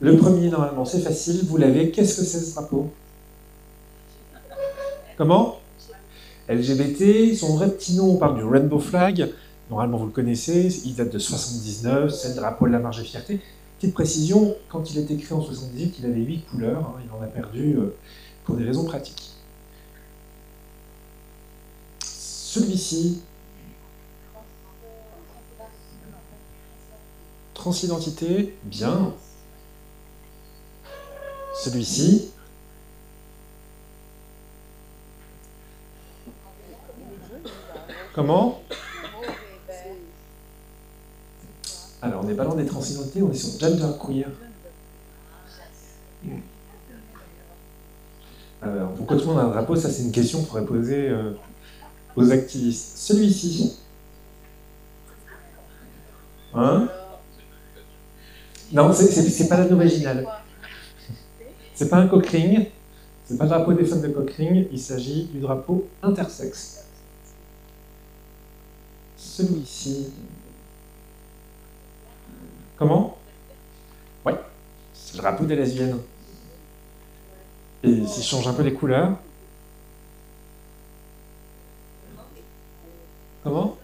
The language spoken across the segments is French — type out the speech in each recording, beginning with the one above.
Le premier, normalement, c'est facile, vous l'avez. Qu'est-ce que c'est ce drapeau? Comment? LGBT, son vrai petit nom, on parle du Rainbow Flag. Normalement, vous le connaissez, il date de 79, c'est le drapeau de la marche des fiertés. Petite précision, quand il a été créé en 78, il avait 8 couleurs, hein, il en a perdu pour des raisons pratiques. Celui-ci, transidentité, bien. Celui-ci, comment? Alors, on n'est pas loin des transidentités, on est sur genderqueer. Alors, pourquoi tout le monde a un drapeau? Ça, c'est une question qu'il faudrait poser aux activistes. Celui-ci. Hein? Non, c'est pas l'anneau vaginal. C'est pas un cockring. C'est pas le drapeau des femmes de cockring. Il s'agit du drapeau intersexe. Celui-ci. Comment? Oui, c'est le drapeau des lesbiennes. Et s'il change un peu les couleurs. Comment?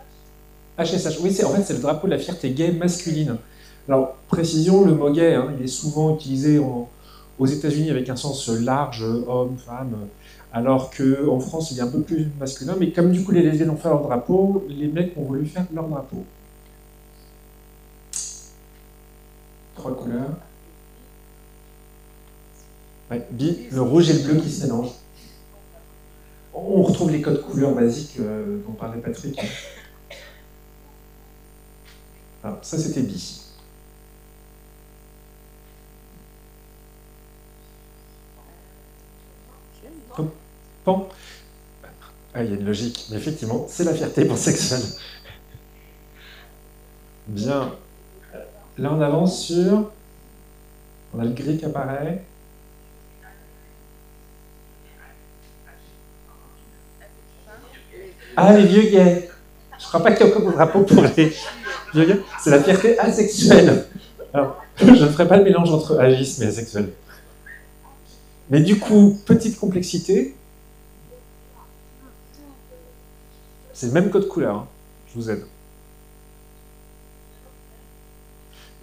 HSH. Oui, en fait, c'est le drapeau de la fierté gay masculine. Alors, précision, le mot gay, hein, il est souvent utilisé aux États-Unis avec un sens large, homme, femme, alors qu'en France, il est un peu plus masculin. Mais comme du coup, les lesbiennes ont fait leur drapeau, les mecs ont voulu faire leur drapeau. 3 couleurs. Ouais, le rouge et le bleu qui se mélangent. On retrouve les codes couleurs basiques dont parlait Patrick. Alors, ça, c'était bi. Pan. Ah, il y a une logique, mais effectivement, c'est la fierté pansexuelle. Bien. Là, on avance sur... On a le gris qui apparaît. Ah, les vieux gays. Je crois pas qu'il y a encore de drapeau pour les vieux gays. C'est la fierté asexuelle. Alors, je ne ferai pas le mélange entre agisme et asexuel. Mais du coup, petite complexité. C'est le même code couleur. Hein. Je vous aide.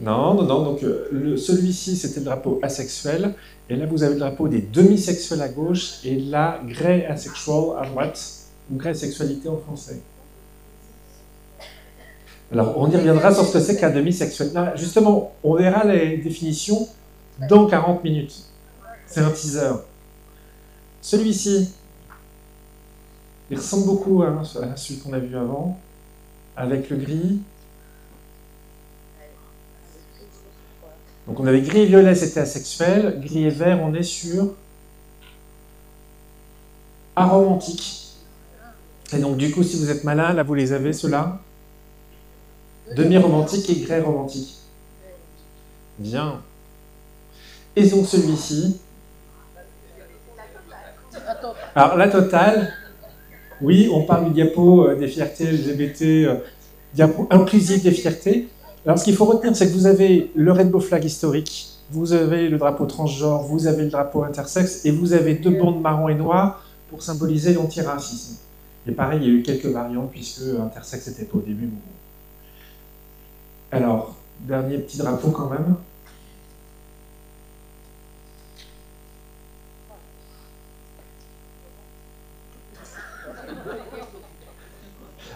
Non. Donc, celui-ci, c'était le drapeau asexuel. Et là, vous avez le drapeau des demi-sexuels à gauche et la grey asexual à droite. Ou grey sexualité en français. Alors, on y reviendra sur ce que c'est qu'un demi-sexuel. Là, justement, on verra les définitions dans 40 minutes. C'est un teaser. Celui-ci, il ressemble beaucoup à celui qu'on a vu avant, avec le gris. Donc on avait gris et violet, c'était asexuel. Gris et vert, on est sur aromantique. Et donc du coup, si vous êtes malin, là vous les avez, ceux-là. Demi-romantique et grey romantique. Bien. Et donc celui-ci. Alors la totale, oui, on parle du diapo des fiertés LGBT, diapo inclusif des fiertés. Alors ce qu'il faut retenir, c'est que vous avez le Rainbow Flag historique, vous avez le drapeau transgenre, vous avez le drapeau intersexe, et vous avez 2 bandes marron et noir pour symboliser l'antiracisme. Et pareil, il y a eu quelques variantes, puisque intersexe n'était pas au début. Bon. Alors, dernier petit drapeau quand même.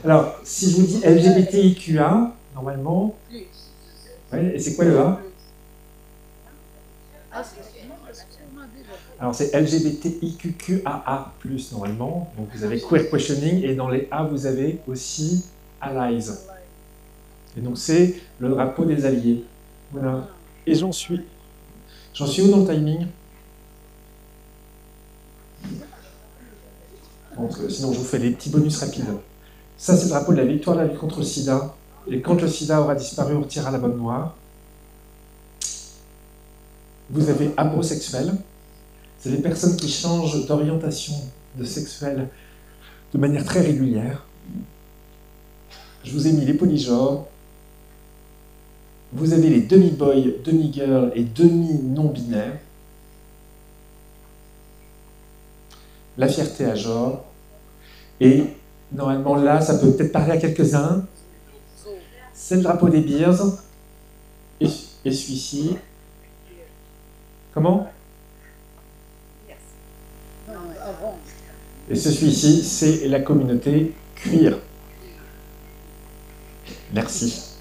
Alors, si je vous dis LGBTIQA, normalement... Ouais, et c'est quoi le A? Alors, c'est LGBTIQQAA+, normalement. Donc, vous avez queer questioning, et dans les A, vous avez aussi allies. Et donc, c'est le drapeau des alliés. Voilà. Et j'en suis où dans le timing? Donc, sinon, je vous fais des petits bonus rapides. Ça, c'est le drapeau de la victoire de la lutte contre le sida. Et quand le sida aura disparu, on retirera la bande noire. Vous avez abrosexuel. C'est les personnes qui changent d'orientation de sexuelle de manière très régulière. Je vous ai mis les polygenres. Vous avez les demi-boys, demi-girls et demi-non-binaires. La fierté à genre. Et normalement, là, ça peut peut-être parler à quelques-uns. C'est le drapeau des Bears. Et celui-ci. Comment? Et celui-ci, c'est la communauté cuir. Merci.